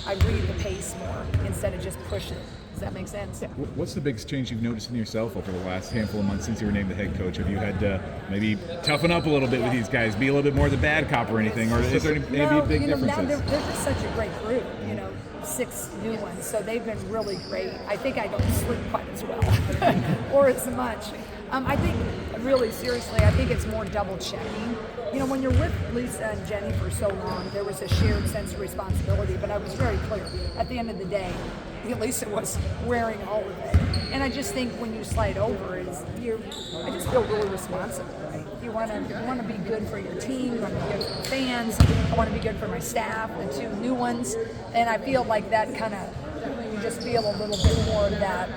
I read the pace more instead of just push it. Does that make sense? Yeah. What's the biggest change you've noticed in yourself over the last handful of months since you were named the head coach? Have you had to maybe toughen up a little bit with these guys, be a little bit more the bad cop or anything, or is there any big differences? Now they're just such a great group. 6 new ones, so they've been really great. I think I don't sleep quite as well or as much. I think, really seriously, I think it's more double checking. When you're with Lisa and Jenny for so long, there was a shared sense of responsibility, but I was very clear. At the end of the day, Lisa was wearing all of it. And I just think when you slide over, I just feel really responsible, right? You want to be good for your team, you want to be good for the fans, I want to be good for my staff, the 2 new ones, and I feel like that kind of, you just feel a little bit more of that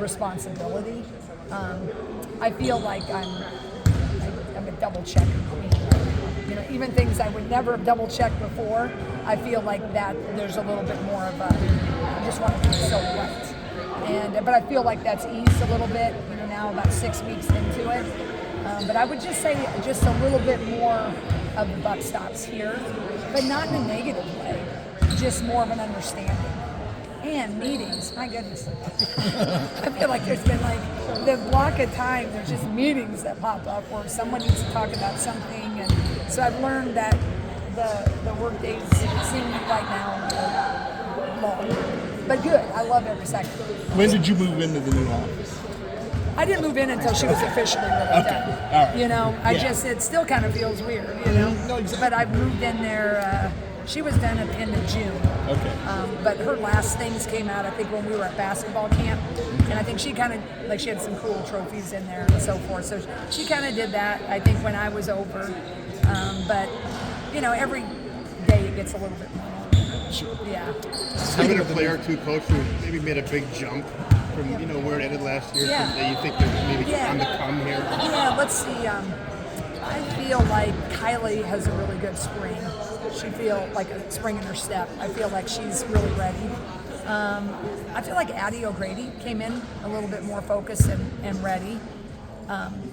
responsibility. I feel like I'm a double checker queen. Even things I would never have double checked before, I feel like that there's a little bit more of I just want to be so right. But I feel like that's eased a little bit, now about 6 weeks into it. But I would just say just a little bit more of the buck stops here, but not in a negative way, just more of an understanding. And meetings, my goodness. I feel like there's been the block of time, there's just meetings that pop up where someone needs to talk about something. And so I've learned that the work days seem right now long. But good, I love every second. When did you move into the new office? I didn't move in until she was officially really done. All right. It still kind of feels weird, No, exactly. But I moved in there, she was done at the end of June. Okay. But her last things came out, I think, when we were at basketball camp. And I think she kind of, she had some cool trophies in there and so forth. So she kind of did that, I think, when I was over. But, every day it gets a little bit more. Sure. Yeah. Having a player or two coach who maybe made a big jump from where it ended last year, that you think they're maybe on the come here? Yeah, let's see. I feel like Kylie has a really good spring. She feels like a spring in her step. I feel like she's really ready. I feel like Addie O'Grady came in a little bit more focused and ready.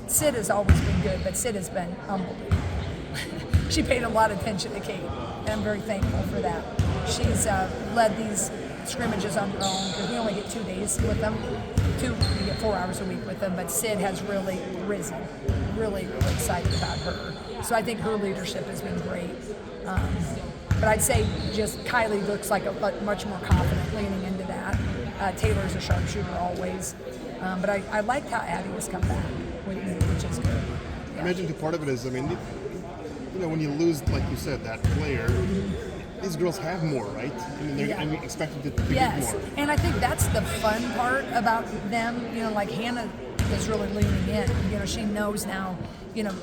Sid has always been good, but Sid has been unbelievable. She paid a lot of attention to Kate, and I'm very thankful for that. She's led these scrimmages on her own, because we only get 2 days with them. We get 4 hours a week with them, but Sid has really risen. Really, really excited about her. So I think her leadership has been great. But I'd say just Kylie looks like a much more confident leaning into that. Taylor's a sharpshooter always. But I liked how Addie has come back, which is good. I imagine part of it is, when you lose, like you said, that player, these girls have more, right? They're expected to get more. And I think that's the fun part about them. Like Hannah is really leaning in. She knows now,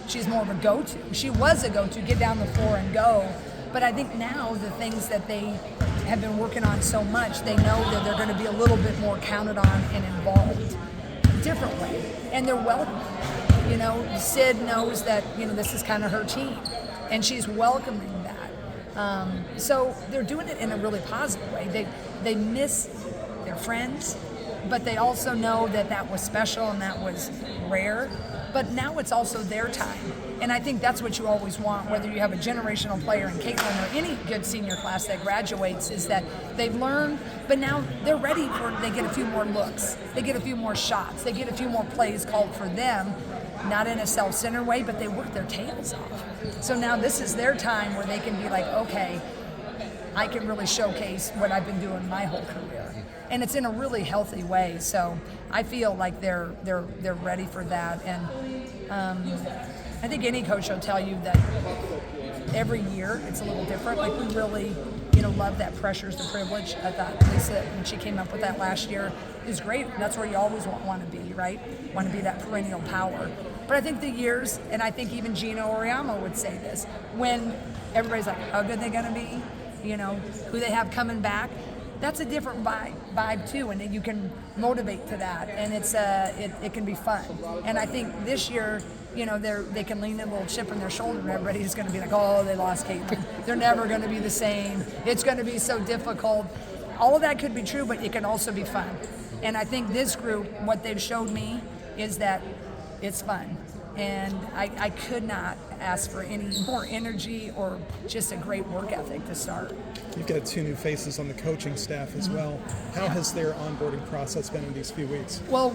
she's more of a go-to. She was a go-to, get down the floor and go. But I think now the things that they have been working on so much, they know that they're going to be a little bit more counted on and involved differently. And they're welcome. Sid knows that, this is kind of her team. And she's welcoming that. So they're doing it in a really positive way. They miss their friends, but they also know that was special and that was rare. But now it's also their time. And I think that's what you always want, whether you have a generational player in Caitlin or any good senior class that graduates, is that they've learned, but now they're ready they get a few more looks. They get a few more shots. They get a few more plays called for them, not in a self-centered way, but they work their tails off. So now this is their time where they can be like, okay, I can really showcase what I've been doing my whole career. And it's in a really healthy way. So I feel like they're ready for that. And I think any coach will tell you that every year it's a little different. Like we really, love that pressure's the privilege. I thought Lisa, when she came up with that last year, is great. That's where you always want to be, right? Want to be that perennial power. But I think the years, and I think even Gino Oriamo would say this, when everybody's like, how good they're going to be, who they have coming back, that's a different vibe too, and you can motivate to that, and it can be fun. And I think this year, they can lean a little chip in their shoulder, and everybody's going to be like, oh, they lost Caitlin. They're never going to be the same. It's going to be so difficult. All of that could be true, but it can also be fun. And I think this group, what they've showed me is that it's fun. And I could not ask for any more energy or just a great work ethic to start. You've got 2 new faces on the coaching staff as well. How has their onboarding process been in these few weeks? Well,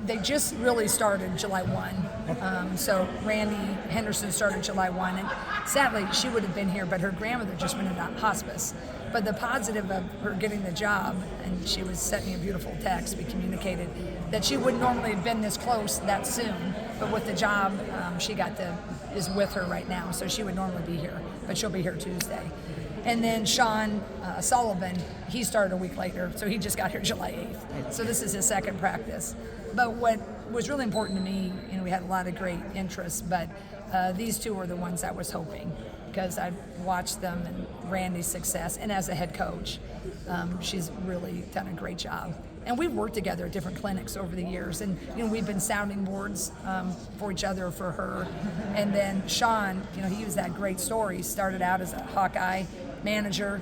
they just really started July 1. So Randy Henderson started July 1, and sadly she would have been here, but her grandmother just went into hospice. But the positive of her getting the job, and she was sent me a beautiful text, we communicated that she wouldn't normally have been this close that soon, but with the job, she is with her right now, so she would normally be here, but she'll be here Tuesday. And then Sean Sullivan, he started a week later, so he just got here July 8th. So this is his second practice. But what was really important to me, we had a lot of great interest, but these 2 were the ones I was hoping, because I watched them and Randy's success, and as a head coach, she's really done a great job. And we've worked together at different clinics over the years, and we've been sounding boards for each other for her. And then Sean, he was that great story. He started out as a Hawkeye manager,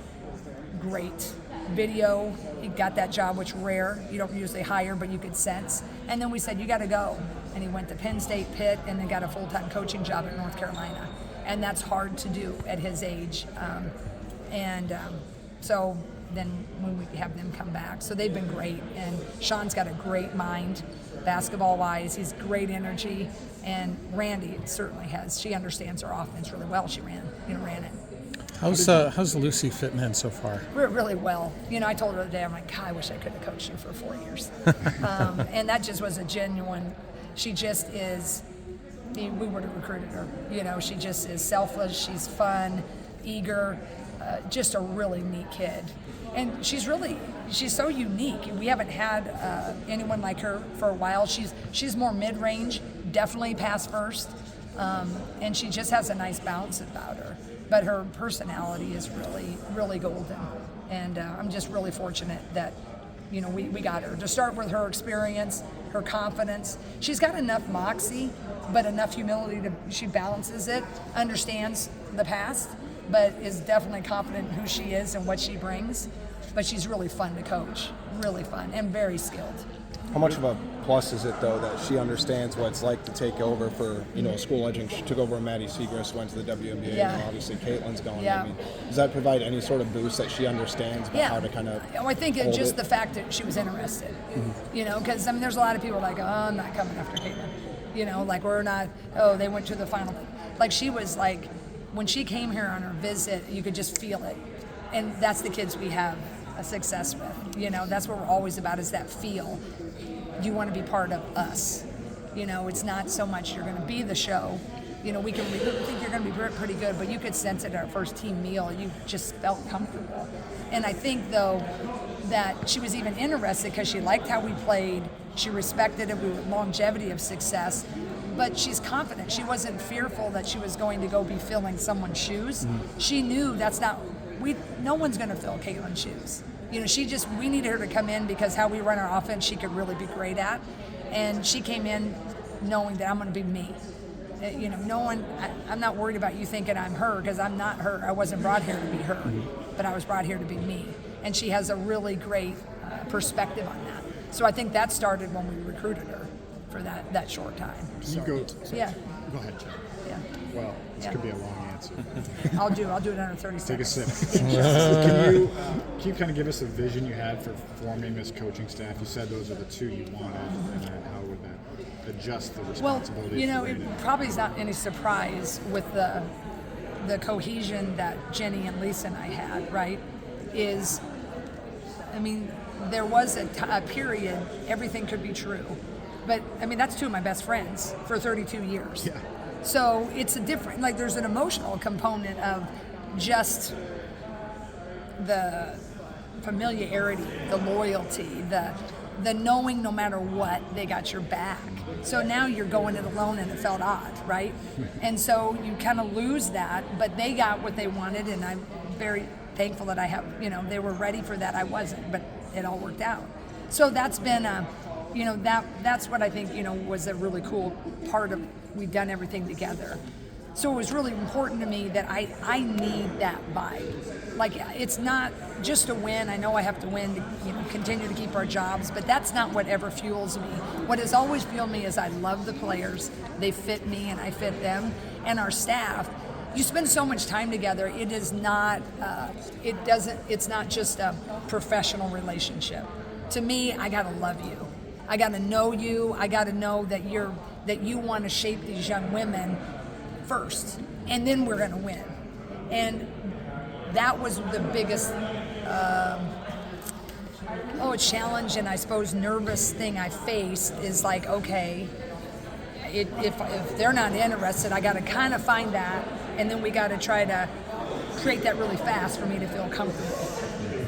great video. He got that job, which rare. You don't usually hire, but you could sense. And then we said, you got to go. And he went to Penn State, Pitt, and then got a full-time coaching job at North Carolina. And that's hard to do at his age. So then when we have them come back. So they've been great. And Sean's got a great mind, basketball-wise. He's great energy. And Randy certainly has. She understands her offense really well. She ran it. How's Lucy fitting in so far? Really well. I told her the other day, I'm like, God, I wish I could have coached you for 4 years. And that just was a genuine, she just is, we would have recruited her. She just is selfless, she's fun, eager, just a really neat kid. And she's so unique. We haven't had anyone like her for a while. She's more mid-range, definitely pass first, and she just has a nice bounce about her. But her personality is really, really golden. And I'm just really fortunate that, we got her. To start with her experience, her confidence. She's got enough moxie, but enough humility she balances it, understands the past, but is definitely confident in who she is and what she brings. But she's really fun to coach, really fun, and very skilled. How much of a plus is it, though, that she understands what it's like to take over for, a school legend? She took over when Maddie Segrist went to the WNBA, and obviously Caitlin's gone. Yeah. Does that provide any sort of boost that she understands about how to kind of I think it's just the fact that she was interested, because, there's a lot of people like, oh, I'm not coming after Caitlin. Like, we're not, they went to the final. Like, she was like, when she came here on her visit, you could just feel it. And that's the kids we have a success with. That's what we're always about, is that feel. You want to be part of us. It's not so much you're going to be the show. We think you're going to be pretty good, but you could sense it at our first team meal. You just felt comfortable. And I think, though, that she was even interested because she liked how we played. She respected it with longevity of success. But she's confident. She wasn't fearful that she was going to go be filling someone's shoes. Mm-hmm. She knew that's not, no one's going to fill Caitlin's shoes. We needed her to come in because how we run our offense, she could really be great at. And she came in knowing that I'm going to be me. I'm not worried about you thinking I'm her, because I'm not her. I wasn't brought here to be her, but I was brought here to be me. And she has a really great perspective on that. So I think that started when we recruited her for that short time. Yeah. Go ahead, Jen. Yeah. Well, this could be a long answer. I'll do it under 30 Take a seconds. sip. Can you kind of give us a vision you had for forming this coaching staff? You said those are the 2 you wanted, and then how would that adjust the responsibilities? Well, it probably is not any surprise with the cohesion that Jenny and Lisa and I had, right? There was a period, everything could be true. But, that's 2 of my best friends for 32 years. Yeah. So it's there's an emotional component of just the familiarity, the loyalty, the knowing no matter what, they got your back. So now you're going it alone, and it felt odd, right? And so you kind of lose that, but they got what they wanted, and I'm very thankful that I have, they were ready for that. I wasn't, but it all worked out. So that's been that's what I think, was a really cool part of, we've done everything together. So it was really important to me that I need that vibe. Like, it's not just a win. I know I have to win to continue to keep our jobs, but that's not what ever fuels me. What has always fueled me is I love the players. They fit me and I fit them. And our staff, you spend so much time together. It is not, it's not just a professional relationship. To me, I gotta love you. I gotta know you. I gotta know that you want to shape these young women first, and then we're gonna win. And that was the biggest challenge and I suppose nervous thing I faced is like, okay, if they're not interested, I got to kind of find that, and then we got to try to create that really fast for me to feel comfortable.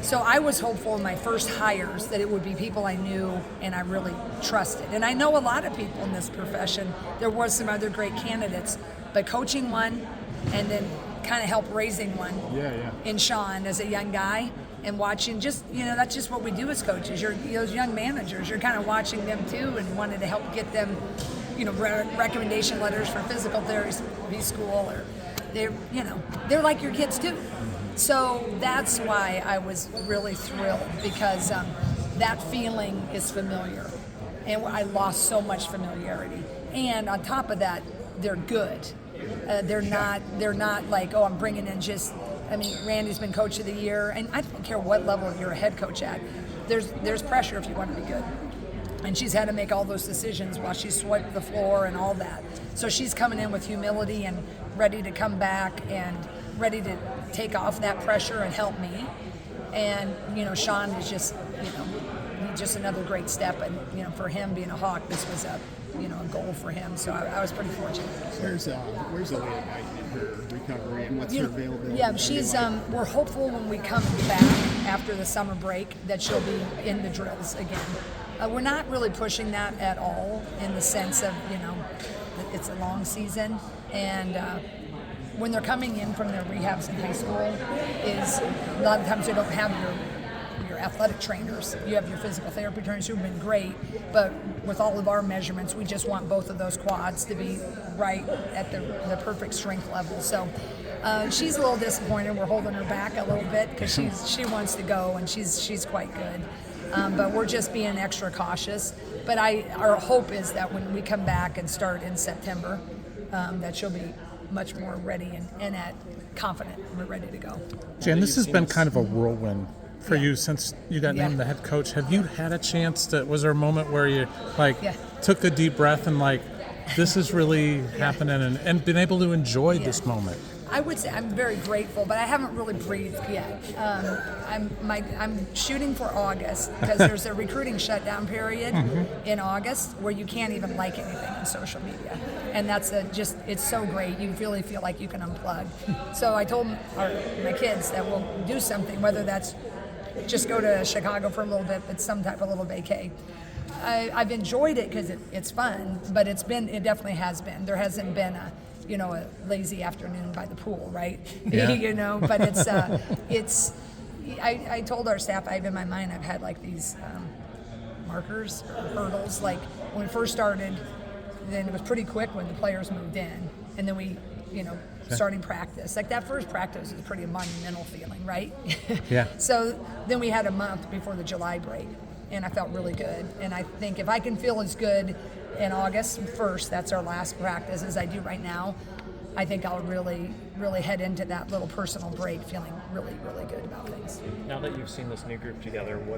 So I was hopeful in my first hires that it would be people I knew and I really trusted. And I know a lot of people in this profession. There was some other great candidates, but coaching one and then kind of help raising one in Sean as a young guy and watching that's just what we do as coaches. You're those young managers, you're kind of watching them too and wanted to help get them, recommendation letters for physical therapy school, or they're like your kids too. So that's why I was really thrilled, because that feeling is familiar, and I lost so much familiarity. And on top of that, they're good. They're not like, I'm bringing in Randy's been coach of the year, and I don't care what level you're a head coach at. There's pressure if you want to be good. And she's had to make all those decisions while she swiped the floor and all that. So she's coming in with humility and ready to come back and ready to take off that pressure and help me. And, Sean is just, just another great step. And, for him being a Hawk, this was a goal for him. So I was pretty fortunate. Where's Aaliyah in her recovery, and what's her availability? Yeah, she's, we're hopeful when we come back after the summer break that she'll be in the drills again. We're not really pushing that at all, in the sense of, it's a long season, and when they're coming in from their rehabs in high school, is a lot of times they don't have your athletic trainers. You have your physical therapy trainers who've been great, but with all of our measurements, we just want both of those quads to be right at the perfect strength level. So she's a little disappointed. We're holding her back a little bit because she wants to go, and she's quite good. But we're just being extra cautious. But our hope is that when we come back and start in September, that she'll be much more ready and confident. We're ready to go. Jan, this has been kind of a whirlwind for you since you got named the head coach. Have you had a chance was there a moment where you took a deep breath and this is really happening and been able to enjoy this moment? I would say I'm very grateful, but I haven't really breathed yet. I'm shooting for August because there's a recruiting shutdown period in August where you can't even like anything on social media, and that's it's so great. You really feel like you can unplug. So I told my kids that we'll do something, whether that's just go to Chicago for a little bit, but some type of little vacay. I've enjoyed it because it's fun, but it definitely has been. There hasn't been a lazy afternoon by the pool, right? Yeah. But I told our staff, in my mind, I've had these markers, or hurdles. Like when we first started, then it was pretty quick when the players moved in, and then we, starting practice. Like that first practice was pretty monumental feeling, right? Yeah. So then we had a month before the July break, and I felt really good. And I think if I can feel as good in August 1st, that's our last practice, as I do right now, I think I'll really, really head into that little personal break feeling really, really good about things. Now that you've seen this new group together,